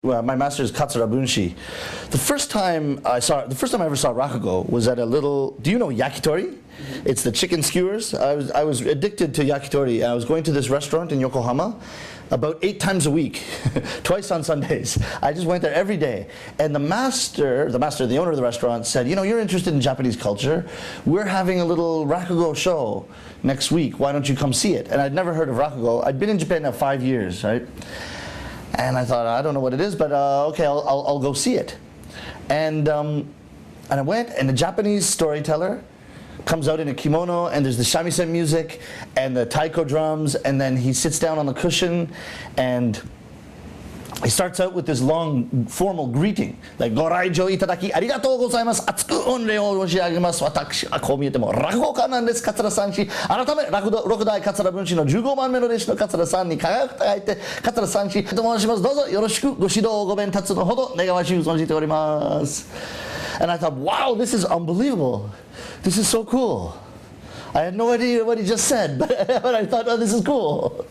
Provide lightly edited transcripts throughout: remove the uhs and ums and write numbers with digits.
Well, my master is Katsura. The first time I ever saw Rakugo was at a little. Do you know yakitori? It's the chicken skewers. I was addicted to yakitori. I was going to this restaurant in Yokohama about 8 times a week, twice on Sundays. I just went there every day. And the owner of the restaurant said, you know, you're interested in Japanese culture. We're having a little Rakugo show next week. Why don't you come see it? And I'd never heard of Rakugo. I'd been in Japan now 5 years, right? And I thought, I don't know what it is, but okay, I'll go see it. And I went, and the Japanese storyteller comes out in a kimono, and there's the shamisen music and the taiko drums, and then he sits down on the cushion, and he starts out with this long formal greeting, like "Goraijo itadaki arigatou gozaimasu, atsuku onrei o shiragemasu, watashi wa kou miete mo rakugo nan desu Katsura-san shi, aratame Rokudai Katsura bunshi no 15番目の弟子のKatsura-sanに輝くと書いてKatsura-san shiと申します。どうぞよろしくご指導ご鞭達のほど願わしく存じております。And I thought, wow, this is unbelievable. This is so cool. I had no idea what he just said, but I thought, oh, this is cool.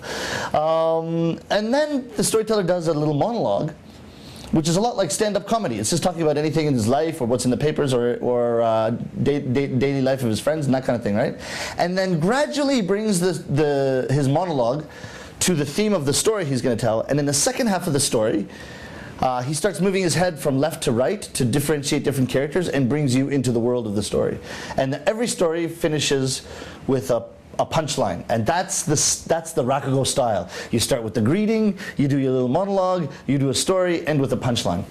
And then the storyteller does a little monologue, which is a lot like stand-up comedy. It's just talking about anything in his life or what's in the papers or daily life of his friends and that kind of thing, right? And then gradually brings his monologue to the theme of the story he's going to tell. And in the second half of the story, he starts moving his head from left to right to differentiate different characters and brings you into the world of the story. And every story finishes with a punchline, and that's the Rakugo style. You start with the greeting, you do your little monologue, you do a story, end with a punchline.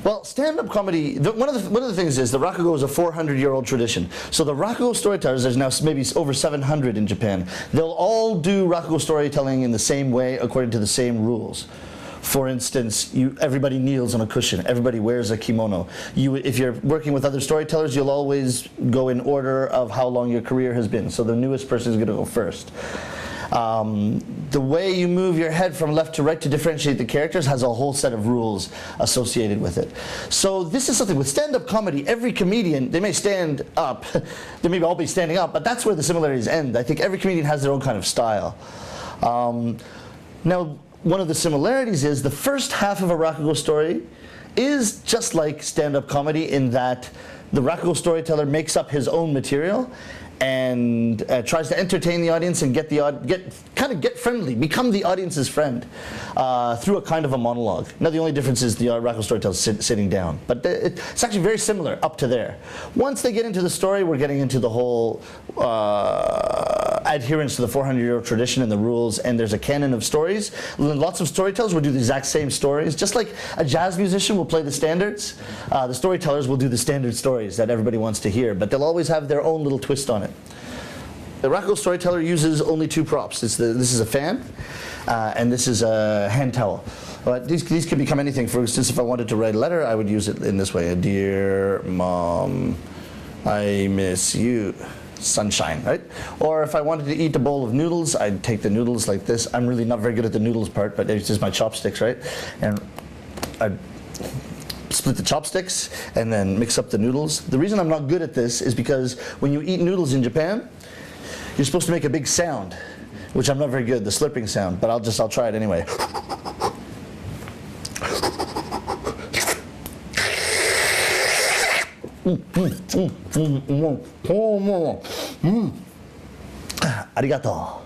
Well, stand-up comedy, one of the things is the Rakugo is a 400-year-old tradition. So the Rakugo storytellers, there's now maybe over 700 in Japan. They'll all do Rakugo storytelling in the same way according to the same rules. For instance, everybody kneels on a cushion. Everybody wears a kimono. If you're working with other storytellers, you'll always go in order of how long your career has been. So the newest person is going to go first. The way you move your head from left to right to differentiate the characters has a whole set of rules associated with it. So this is something with stand-up comedy. Every comedian, they may stand up, they may all be standing up, but that's where the similarities end. I think every comedian has their own kind of style. Now, one of the similarities is the first half of a Rakugo story is just like stand-up comedy in that the Rakugo storyteller makes up his own material and tries to entertain the audience and get friendly, become the audience's friend through a kind of a monologue. Now the only difference is the Rakugo storyteller sitting down, but it's actually very similar up to there. Once they get into the story, we're getting into the whole adherence to the 400-year-old tradition and the rules, and there's a canon of stories. Lots of storytellers will do the exact same stories. Just like a jazz musician will play the standards, the storytellers will do the standard stories that everybody wants to hear, but they'll always have their own little twist on it. The Rakugo storyteller uses only 2 props. This is a fan, and this is a hand towel. But these could become anything. For instance, if I wanted to write a letter, I would use it in this way. Dear Mom, I miss you. Sunshine, right? Or if I wanted to eat a bowl of noodles, I'd take the noodles like this. I'm really not very good at the noodles part, but it's just my chopsticks, right? And I'd split the chopsticks and then mix up the noodles. The reason I'm not good at this is because when you eat noodles in Japan, you're supposed to make a big sound, which I'm not very good, the slurping sound, but I'll try it anyway. Arigato.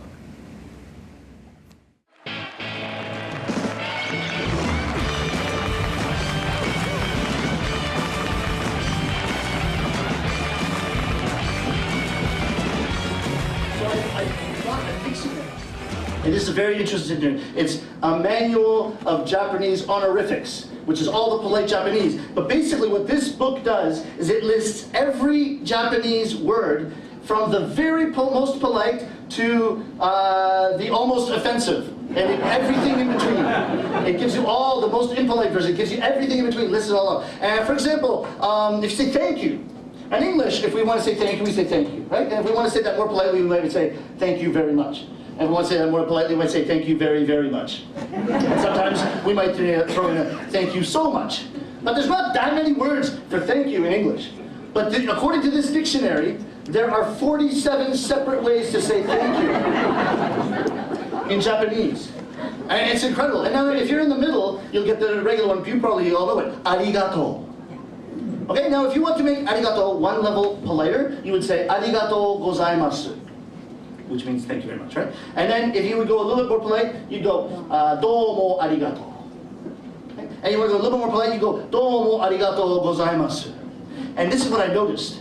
And this is very interesting. It's a manual of Japanese honorifics, which is all the polite Japanese. But basically what this book does is it lists every Japanese word from the very most polite to the almost offensive, and everything in between. It gives you all the most impolite version. It gives you everything in between, lists it all out. And for example, if you say thank you, in English, if we want to say thank you, we say thank you, right? And if we want to say that more politely, we might say thank you very much. And if we want to say that more politely, we might say thank you very, very much. And sometimes we might throw in a thank you so much. But there's not that many words for thank you in English. But according to this dictionary, there are 47 separate ways to say thank you in Japanese. And it's incredible. And now if you're in the middle, you'll get the regular one. You probably all know it. Arigato. Okay, now if you want to make arigato one level politer, you would say arigato gozaimasu, which means thank you very much, right? And then if you would go a little bit more polite, you'd go domo arigato. Okay? And you want to go a little bit more polite, you go domo arigato gozaimasu. And this is what I noticed.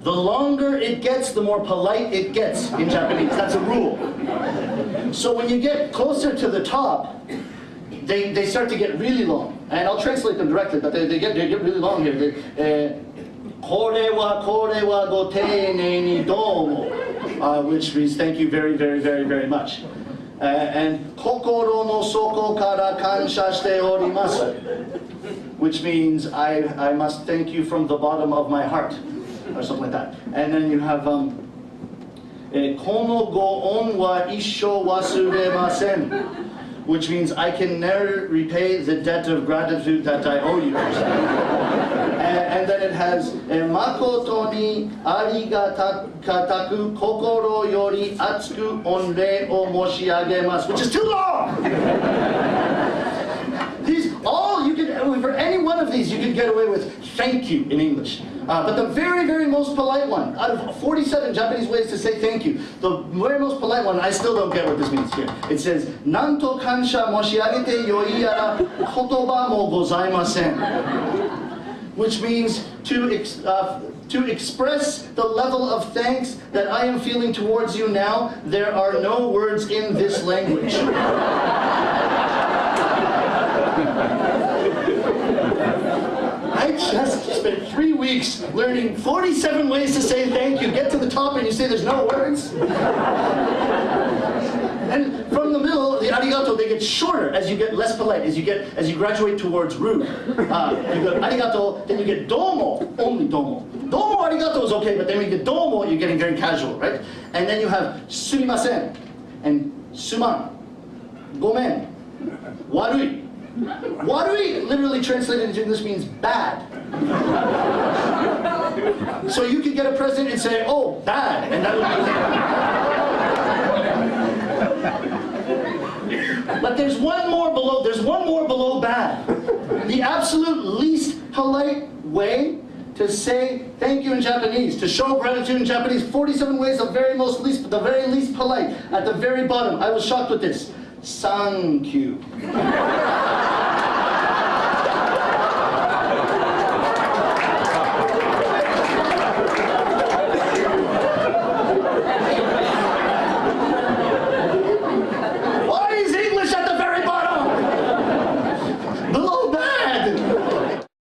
The longer it gets, the more polite it gets in Japanese. That's a rule. So when you get closer to the top, they start to get really long. And I'll translate them directly, but they get really long here. Kore wa go teinei ni domo, which means thank you very, very, very, very much. And kokoro no soko kara kansha shite orimasu, which means I must thank you from the bottom of my heart, or something like that. And then you have kono go on wa issho wasuremasen, which means I can never repay the debt of gratitude that I owe you. And then it has makoto ni arigataku kokoro yori atsuku onrei o moshiagemasu, which is too long. These all you can, for any one of these you can get away with thank you in English. But the very, very most polite one, out of 47 Japanese ways to say thank you, the very most polite one, I still don't get what this means here. It says, Nanto kansha moshiagete yoiara kotoba mo gozaimasen, which means to express the level of thanks that I am feeling towards you now, there are no words in this language. I just spent 3 weeks learning 47 ways to say thank you. Get to the top and you say there's no words. And from the middle, the arigato, they get shorter as you get less polite, as you graduate towards rude. You go arigato, then you get domo, only domo. Domo arigato is okay, but then when you get domo, you're getting very casual, right? And then you have sumimasen, and suman, gomen, warui. Warui, literally translated into English, means bad. So you could get a present and say, oh, bad, and that would be But there's one more below bad. The absolute least polite way to say thank you in Japanese, to show gratitude in Japanese, 47 ways, the very least polite, at the very bottom. I was shocked with this. Thank you.